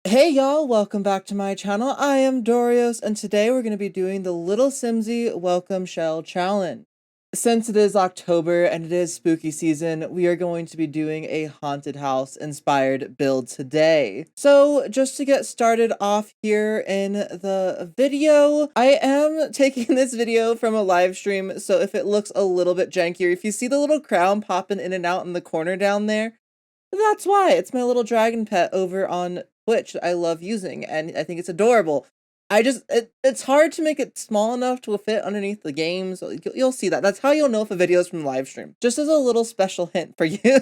Hey y'all, welcome back to my channel. I am Dorios, and today we're going to be doing the Little Simsie Welcome Shell Challenge. Since it is October and it is spooky season, we are going to be doing a haunted house inspired build today. So just to get started off here in the video, I am taking this video from a live stream, so if it looks a little bit jankier, if you see the little crown popping in and out in the corner down there, that's why. It's my little dragon pet over on Twitch that I love using, and I think it's adorable. It's hard to make it small enough to fit underneath the game, so you'll see that. That's how you'll know if a video is from the live stream. Just as a little special hint for you.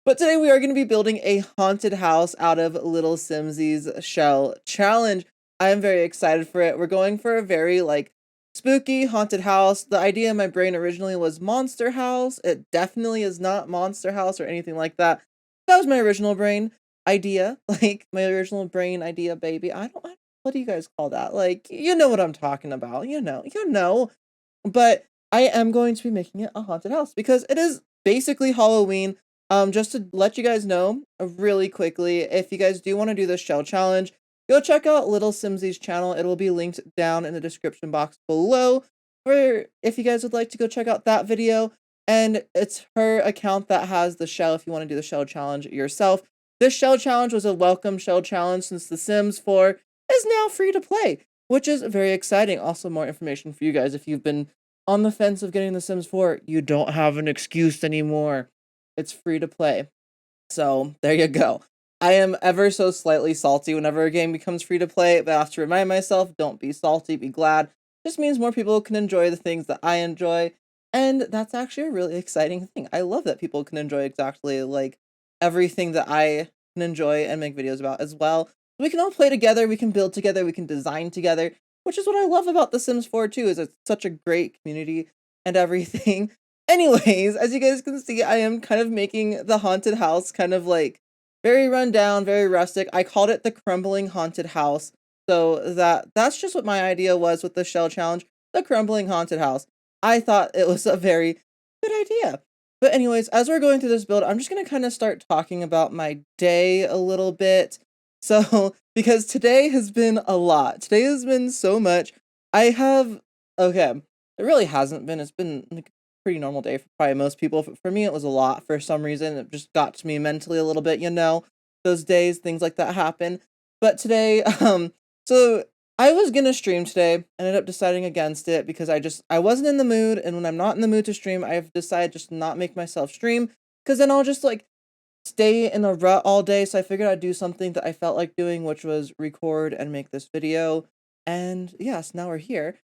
But today we are going to be building a haunted house out of Little Simsie's Shell Challenge. I am very excited for it. We're going for a very, spooky haunted house. The idea in my brain originally was Monster House. It definitely is not Monster House or anything like that. That was my original brain idea, my original brain idea, baby. What do you guys call that? You know what I'm talking about. You know. But I am going to be making it a haunted house because it is basically Halloween. Just to let you guys know really quickly, if you guys do want to do this shell challenge, go check out Little Simsie's channel. It will be linked down in the description box below, or if you guys would like to go check out that video. And it's her account that has the shell if you want to do the shell challenge yourself. This shell challenge was a welcome shell challenge since The Sims 4 is now free to play, which is very exciting. Also, more information for you guys. If you've been on the fence of getting The Sims 4, you don't have an excuse anymore. It's free to play. So there you go. I am ever so slightly salty whenever a game becomes free to play, but I have to remind myself, don't be salty, be glad. Just means more people can enjoy the things that I enjoy. And that's actually a really exciting thing. I love that people can enjoy exactly everything that I can enjoy and make videos about as well. We can all play together, we can build together, we can design together, which is what I love about The Sims 4 too, is it's such a great community and everything. Anyways, as you guys can see, I am kind of making the haunted house kind of very run down, very rustic. I called it the crumbling haunted house. So that's just what my idea was with the shell challenge, the crumbling haunted house. I thought it was a very good idea. But anyways, as we're going through this build, I'm just going to kind of start talking about my day a little bit. So, because today has been a lot. Today has been so much. Okay, it really hasn't been. It's been like a pretty normal day for probably most people. For me, it was a lot for some reason. It just got to me mentally a little bit, those days, things like that happen. But today, so I was gonna stream today, ended up deciding against it because I wasn't in the mood, and when I'm not in the mood to stream, I've decided just not make myself stream, because then I'll just stay in a rut all day. So I figured I'd do something that I felt like doing, which was record and make this video. And yes, now we're here.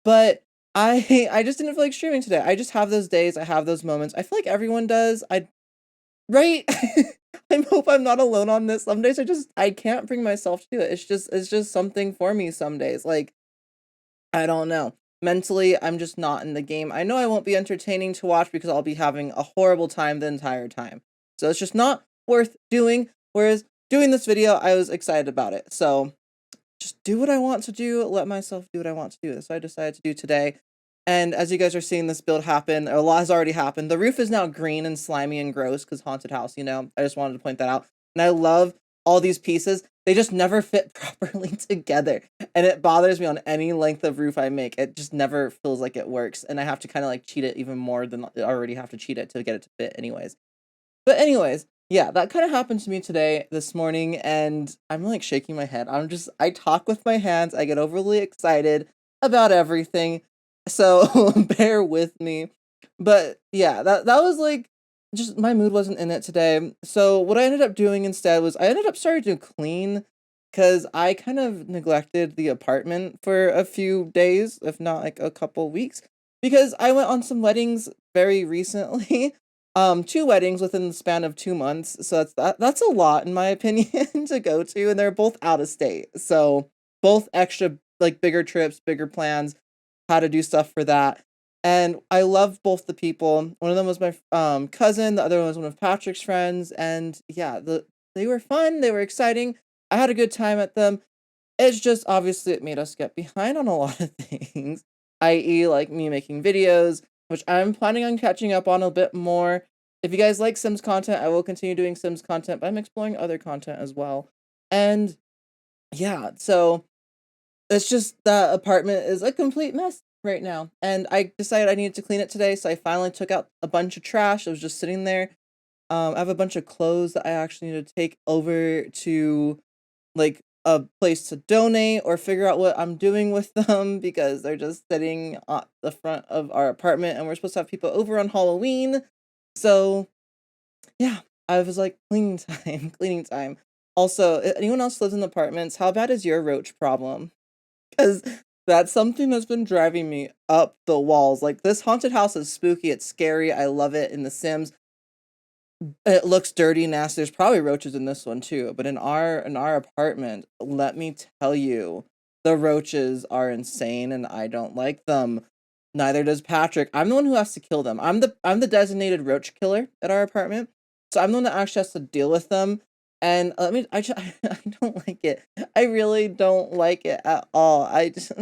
But I just didn't feel like streaming today. I just have those days, I have those moments. I feel like everyone does. Right? I hope I'm not alone on this. Some days I can't bring myself to do it. It's just something for me some days. I don't know. Mentally, I'm just not in the game. I know I won't be entertaining to watch because I'll be having a horrible time the entire time. So it's just not worth doing. Whereas doing this video, I was excited about it. So just do what I want to do, let myself do what I want to do. So I decided to do today. And as you guys are seeing this build happen, a lot has already happened. The roof is now green and slimy and gross because haunted house, I just wanted to point that out. And I love all these pieces. They just never fit properly together. And it bothers me on any length of roof I make. It just never feels like it works. And I have to kind of cheat it even more than I already have to cheat it to get it to fit anyways. But anyways, yeah, that kind of happened to me today, this morning, and I'm shaking my head. I talk with my hands. I get overly excited about everything. So bear with me. But yeah, that was just my mood wasn't in it today. So what I ended up doing instead was I ended up starting to clean because I kind of neglected the apartment for a few days, if not a couple weeks, because I went on some weddings very recently. 2 weddings within the span of 2 months. So that's a lot in my opinion to go to, and they're both out of state. So both extra bigger trips, bigger plans, how to do stuff for that. And I love both the people. One of them was my cousin, the other one was one of Patrick's friends, and yeah, they were fun, they were exciting. I had a good time at them. It's just obviously it made us get behind on a lot of things, i.e. me making videos, which I'm planning on catching up on a bit more. If you guys like Sims content, I will continue doing Sims content, but I'm exploring other content as well. And yeah, so it's just the apartment is a complete mess right now, and I decided I needed to clean it today, so I finally took out a bunch of trash that was just sitting there. I have a bunch of clothes that I actually need to take over to, like, a place to donate or figure out what I'm doing with them because they're just sitting at the front of our apartment, and we're supposed to have people over on Halloween. So, yeah, I was like, cleaning time, cleaning time. Also, anyone else lives in apartments? How bad is your roach problem? Because that's something that's been driving me up the walls. Like, this haunted house is spooky, it's scary, I love it in The Sims. It looks dirty, nasty. There's probably roaches in this one too, but in our apartment, let me tell you, the roaches are insane and I don't like them. Neither does Patrick. I'm the one who has to kill them. I'm the designated roach killer at our apartment. So I'm the one that actually has to deal with them. And let me I just I don't like it. I really don't like it at all. I just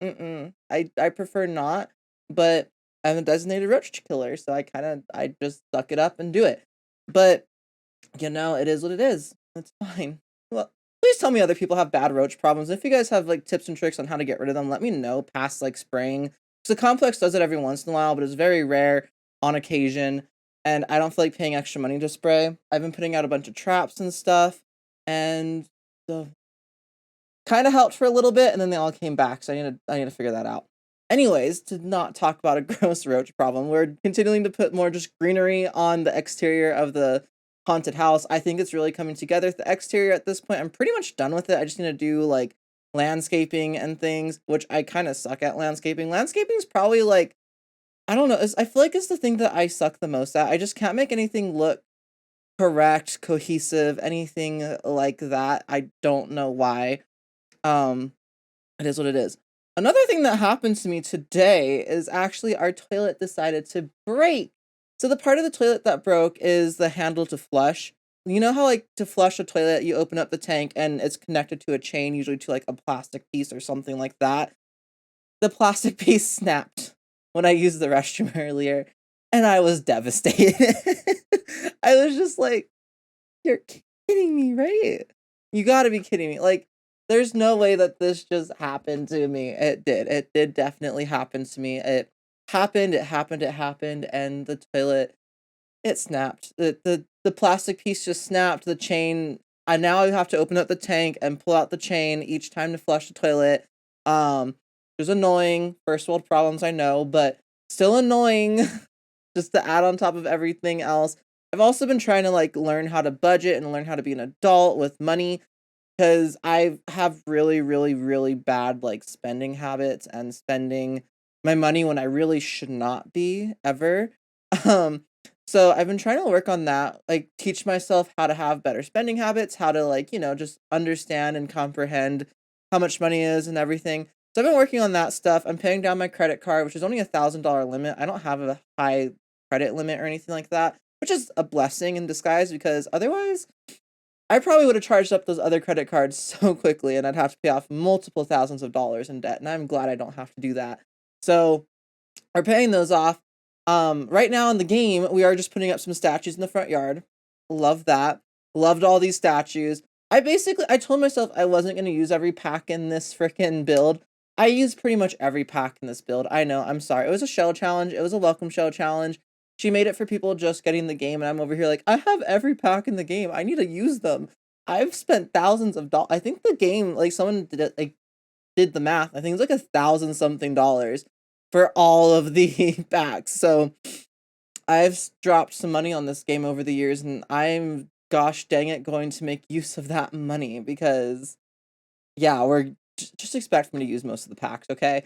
I prefer not, but I'm a designated roach killer, so I just suck it up and do it. But, it is what it is. It's fine. Well, please tell me other people have bad roach problems. If you guys have, like, tips and tricks on how to get rid of them, let me know past, like, spraying. 'Cause the complex does it every once in a while, but it's very rare on occasion, and I don't feel like paying extra money to spray. I've been putting out a bunch of traps and stuff, and the kinda helped for a little bit, and then they all came back, so I need to figure that out. Anyways, to not talk about a gross roach problem, we're continuing to put more just greenery on the exterior of the haunted house. I think it's really coming together. The exterior at this point, I'm pretty much done with it. I just need to do, like, landscaping and things, which I kinda suck at landscaping. Landscaping is probably, like, I don't know, I feel like it's the thing that I suck the most at. I just can't make anything look correct, cohesive, anything like that. I don't know why. Um it is what it is. Another thing that happened to me today is actually our toilet decided to break. So the part of the toilet that broke is the handle to flush. You know how, like, to flush a toilet, you open up the tank and it's connected to a chain, usually to, like, a plastic piece or something like that. The plastic piece snapped when I used the restroom earlier, and I was devastated. I was just like, you're kidding me, right? You gotta be kidding me. Like, there's no way that this just happened to me. It did. It did definitely happen to me. It happened, and the toilet, it snapped. The plastic piece just snapped, the chain I now have to open up the tank and pull out the chain each time to flush the toilet. It was annoying, first world problems, I know, but still annoying just to add on top of everything else. I've also been trying to, like, learn how to budget and learn how to be an adult with money. 'Cause I have really, really, really bad, like, spending habits and spending my money when I really should not be, ever. Um, so I've been trying to work on that, like, teach myself how to have better spending habits, how to, like, just understand and comprehend how much money is and everything. So I've been working on that stuff. I'm paying down my credit card, which is only $1,000 limit. I don't have a high credit limit or anything like that, which is a blessing in disguise because otherwise I probably would have charged up those other credit cards so quickly, and I'd have to pay off multiple thousands of dollars in debt, and I'm glad I don't have to do that. So, we're paying those off. Right now in the game, we are just putting up some statues in the front yard. Love that. Loved all these statues. I told myself I wasn't gonna use every pack in this frickin' build. I used pretty much every pack in this build. I know, I'm sorry. It was a shell challenge. It was a welcome shell challenge. She made it for people just getting the game, and I'm over here like, I have every pack in the game. I need to use them. I've spent thousands of dollars. I think the game, like, someone did it, like, did the math. I think it's like 1,000 something dollars for all of the packs. So I've dropped some money on this game over the years, and I'm, gosh dang it, going to make use of that money because, yeah, just expect me to use most of the packs, okay?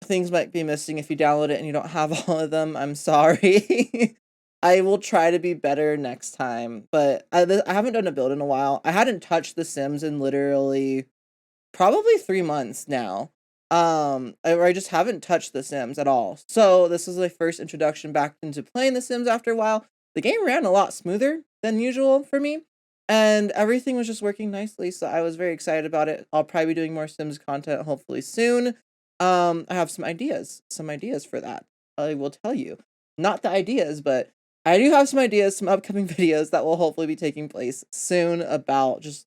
Things might be missing if you download it and you don't have all of them. I'm sorry. I will try to be better next time, but I haven't done a build in a while. I hadn't touched The Sims in literally probably 3 months now. Or I just haven't touched The Sims at all. So this is my first introduction back into playing The Sims after a while. The game ran a lot smoother than usual for me, and everything was just working nicely, so I was very excited about it. I'll probably be doing more Sims content hopefully soon. I have some ideas for that. I will tell you. Not the ideas, but I do have some ideas, some upcoming videos that will hopefully be taking place soon about just,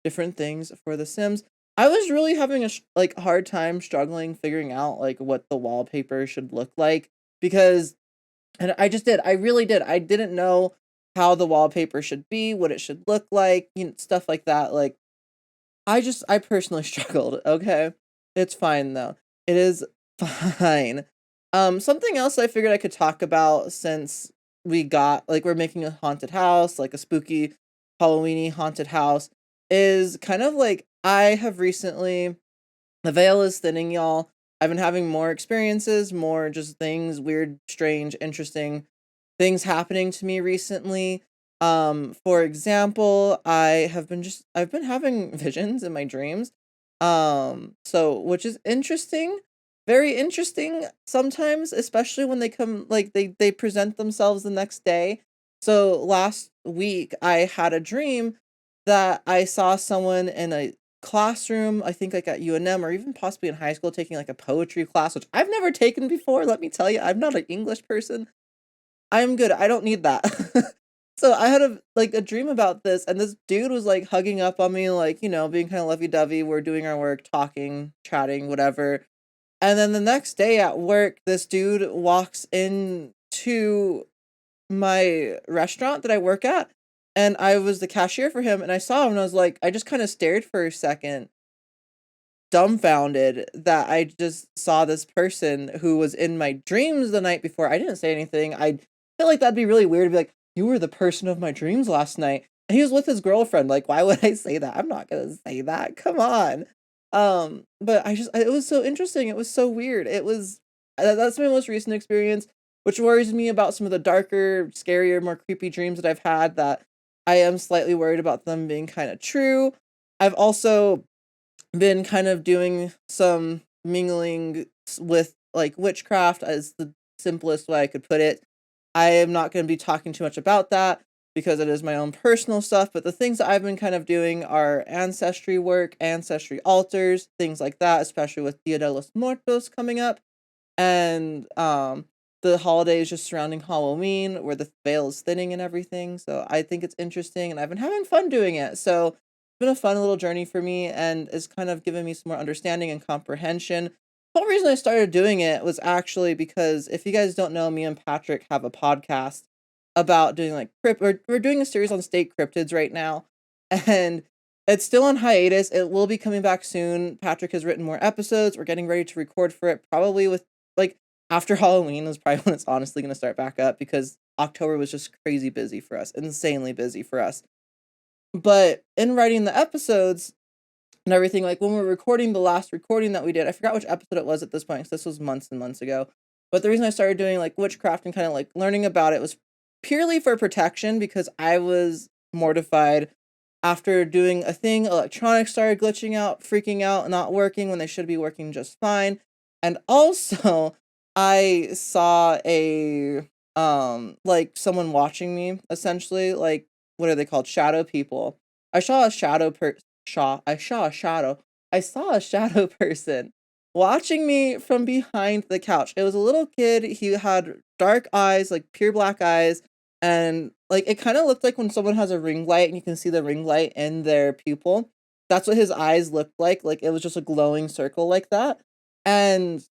different things for The Sims. I was really having a like hard time struggling figuring out like what the wallpaper should look like because and I just did. I really did. I didn't know how the wallpaper should be, what it should look like, stuff like that. Like I personally struggled, okay? It's fine though. It is fine. Something else I figured I could talk about since we're making a haunted house, like a spooky Halloweeny haunted house, is kind of like I have recently the veil is thinning, y'all. I've been having more experiences, more just things, weird, strange, interesting things happening to me recently. For example, I've been having visions in my dreams. So which is interesting, very interesting sometimes, especially when they come like they present themselves the next day. So last week I had a dream that I saw someone in a classroom, I think like at UNM or even possibly in high school taking like a poetry class, which I've never taken before. Let me tell you, I'm not an English person. I'm good. I don't need that. So I had a dream about this, and this dude was like hugging up on me, like, being kind of lovey-dovey. We're doing our work, talking, chatting, whatever. And then the next day at work, this dude walks into my restaurant that I work at, and I was the cashier for him, and I saw him and I was like, I just kind of stared for a second dumbfounded that I just saw this person who was in my dreams the night before. I didn't say anything. I feel like that'd be really weird to be like, "You were the person of my dreams last night." And he was with his girlfriend. Like, why would I say that? I'm not gonna say that. Come on. But it was so interesting. It was so weird. That's my most recent experience, which worries me about some of the darker, scarier, more creepy dreams that I've had that I am slightly worried about them being kind of true. I've also been kind of doing some mingling with like witchcraft as the simplest way I could put it. I am not going to be talking too much about that because it is my own personal stuff, but the things that I've been kind of doing are ancestry work, ancestry altars, things like that, especially with Dia de los Muertos coming up and the holidays just surrounding Halloween where the veil is thinning and everything. So I think it's interesting and I've been having fun doing it. So it's been a fun little journey for me and it's kind of given me some more understanding and comprehension. The whole reason I started doing it was actually because if you guys don't know, me and Patrick have a podcast about doing like we're doing a series on state cryptids right now. And it's still on hiatus. It will be coming back soon. Patrick has written more episodes. We're getting ready to record for it, probably with like after Halloween is probably when it's honestly going to start back up because October was just crazy busy for us, insanely busy for us. But in writing the episodes and everything, like when we were recording the last recording that we did, I forgot which episode it was at this point because this was months and months ago. But the reason I started doing like witchcraft and kind of like learning about it was purely for protection because I was mortified after doing a thing. Electronics started glitching out, freaking out, not working when they should be working just fine. And also, I saw a like someone watching me essentially, like what are they called? Shadow people. I saw a shadow per shaw I saw a shadow. I saw a shadow person watching me from behind the couch. It was a little kid. He had dark eyes, like pure black eyes, and like it kind of looked like when someone has a ring light and you can see the ring light in their pupil. That's what his eyes looked like. Like it was just a glowing circle like that. And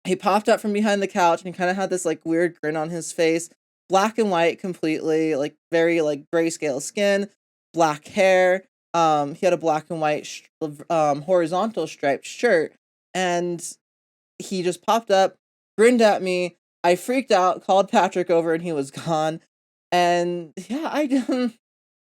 he popped up from behind the couch and he kind of had this like weird grin on his face, black and white completely, like very like grayscale skin, black hair. He had a black and white horizontal striped shirt, and he just popped up, grinned at me. I freaked out, called Patrick over, and he was gone. And yeah,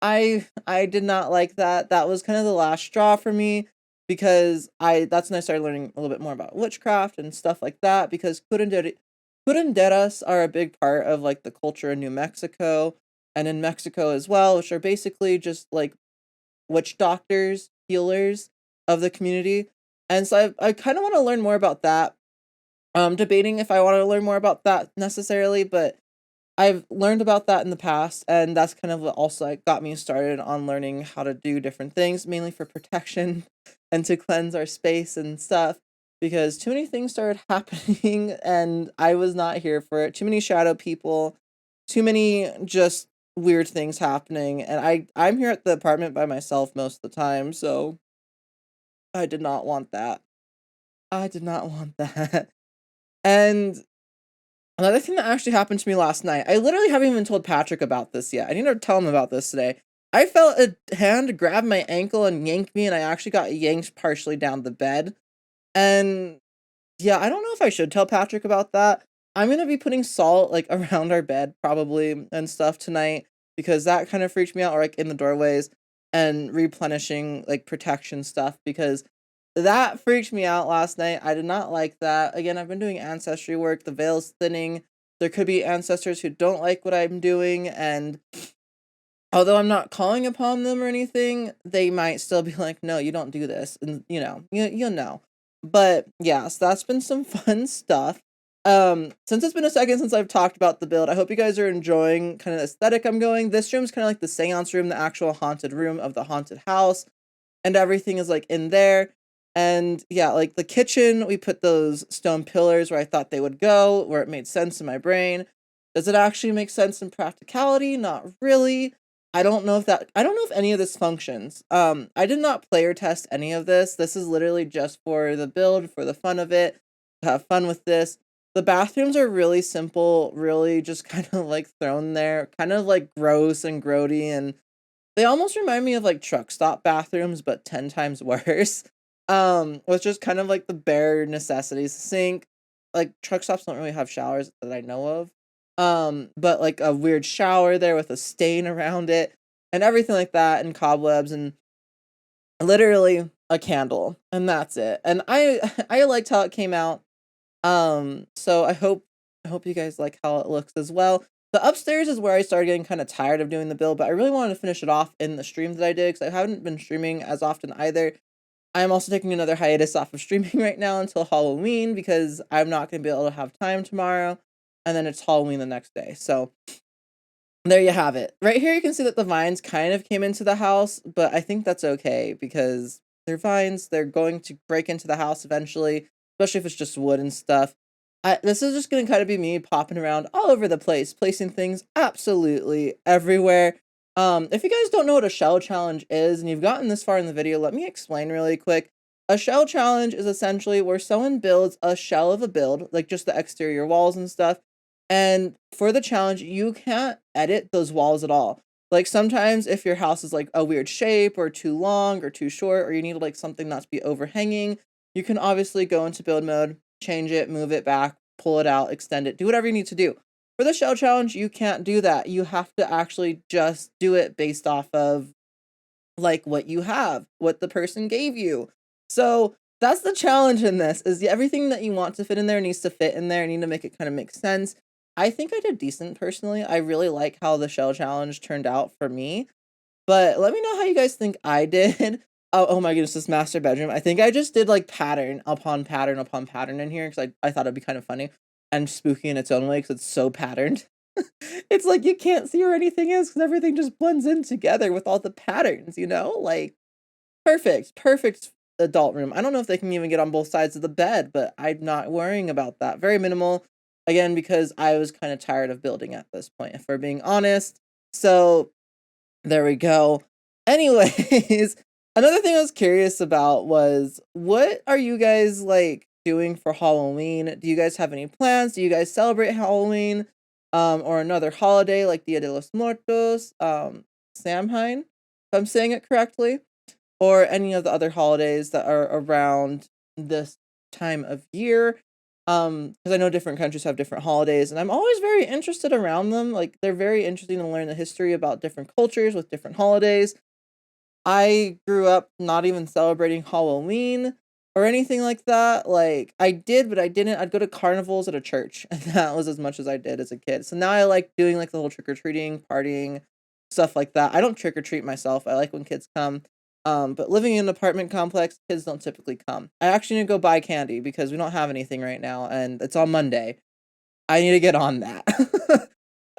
I did not like that. That was kind of the last straw for me because I that's when I started learning a little bit more about witchcraft and stuff like that because curanderas are a big part of like the culture in New Mexico and in Mexico as well, which are basically just like witch doctors, healers of the community. And so I kind of want to learn more about that. Debating if I want to learn more about that necessarily, but I've learned about that in the past, and that's kind of what also like, got me started on learning how to do different things, mainly for protection and to cleanse our space and stuff. Because too many things started happening, and I was not here for it. Too many shadow people, too many just weird things happening, and I'm here at the apartment by myself most of the time, so I did not want that. I did not want that. And another thing that actually happened to me last night, I literally haven't even told Patrick about this yet. I need to tell him about this today. I felt a hand grab my ankle and yank me, and I actually got yanked partially down the bed. And yeah, I don't know if I should tell Patrick about that. I'm gonna be putting salt like around our bed probably and stuff tonight because that kind of freaked me out, or like in the doorways and replenishing like protection stuff because that freaked me out last night. I did not like that. Again, I've been doing ancestry work. The veil's thinning. There could be ancestors who don't like what I'm doing, and although I'm not calling upon them or anything, they might still be like, "No, you don't do this," and you'll know. But yeah, so that's been some fun stuff. Since it's been a second since I've talked about the build, I hope you guys are enjoying kind of the aesthetic I'm going. This room's kind of like the seance room, the actual haunted room of the haunted house, and everything is like in there. And yeah, like the kitchen, we put those stone pillars where I thought they would go, where it made sense in my brain. Does it actually make sense in practicality? Not really. I don't know if any of this functions. I did not player test any of this. This is literally just for the build, for the fun of it, to have fun with this. The bathrooms are really simple, really just kind of like thrown there, kind of like gross and grody, and they almost remind me of like truck stop bathrooms, but 10 times worse. With just kind of like the bare necessities, sink. Like truck stops don't really have showers that I know of. But like a weird shower there with a stain around it and everything like that, and cobwebs, and literally a candle, and that's it. And I I liked how it came out. So I hope you guys like how it looks as well. The upstairs is where I started getting kind of tired of doing the build, but I really wanted to finish it off in the stream that I did because I haven't been streaming as often either. I am also taking another hiatus off of streaming right now until Halloween because I'm not going to be able to have time tomorrow, and then it's Halloween the next day. So there you have it. Right here, you can see that the vines kind of came into the house, but I think that's okay because they're vines. They're going to break into the house eventually, especially if it's just wood and stuff. This is just going to kind of be me popping around all over the place, placing things absolutely everywhere. If you guys don't know what a shell challenge is and you've gotten this far in the video, let me explain really quick. A shell challenge is essentially where someone builds a shell of a build, like just the exterior walls and stuff, and for the challenge, you can't edit those walls at all. Like sometimes if your house is like a weird shape or too long or too short, or you need like something not to be overhanging, you can obviously go into build mode, change it, move it back, pull it out, extend it, do whatever you need to do. For the shell challenge, you can't do that. You have to actually just do it based off of like what you have, what the person gave you. So that's the challenge in this is everything that you want to fit in there needs to fit in there. You need to make it kind of make sense. I think I did decent personally. I really like how the shell challenge turned out for me. But let me know how you guys think I did. Oh my goodness, this master bedroom. I think I just did like pattern upon pattern upon pattern in here because I thought it'd be kind of funny and spooky in its own way because it's so patterned. It's like you can't see where anything is because everything just blends in together with all the patterns, Like perfect, perfect adult room. I don't know if they can even get on both sides of the bed, but I'm not worrying about that. Very minimal, again, because I was kind of tired of building at this point, if we're being honest. So there we go. Anyways, another thing I was curious about was what are you guys like doing for Halloween? Do you guys have any plans? Do you guys celebrate Halloween? Or another holiday like Dia de los Muertos, Samhain, if I'm saying it correctly, or any of the other holidays that are around this time of year. Because I know different countries have different holidays, and I'm always very interested around them. Like they're very interesting to learn the history about different cultures with different holidays. I grew up not even celebrating Halloween or anything like that. Like I did, but I didn't. I'd go to carnivals at a church, and that was as much as I did as a kid. So now I like doing like the whole trick or treating, partying, stuff like that. I don't trick or treat myself. I like when kids come. But living in an apartment complex, kids don't typically come. I actually need to go buy candy because we don't have anything right now, and it's on Monday. I need to get on that.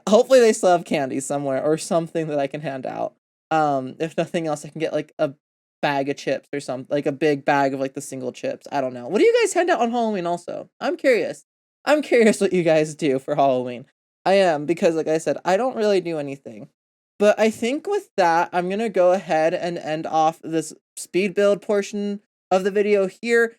Hopefully they still have candy somewhere or something that I can hand out. If nothing else, I can get like a bag of chips or something, like a big bag of like the single chips. I don't know. What do you guys hand out on Halloween also? I'm curious. I'm curious what you guys do for Halloween. I am because like I said, I don't really do anything. But I think with that, I'm gonna go ahead and end off this speed build portion of the video here.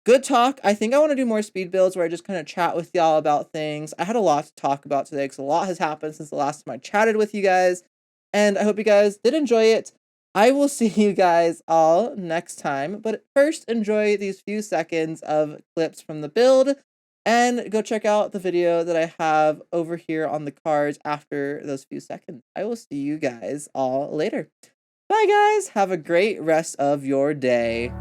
Good talk. I think I want to do more speed builds where I just kind of chat with y'all about things. I had a lot to talk about today because a lot has happened since the last time I chatted with you guys. And I hope you guys did enjoy it. I will see you guys all next time. But first, enjoy these few seconds of clips from the build. And go check out the video that I have over here on the cards after those few seconds. I will see you guys all later. Bye, guys. Have a great rest of your day.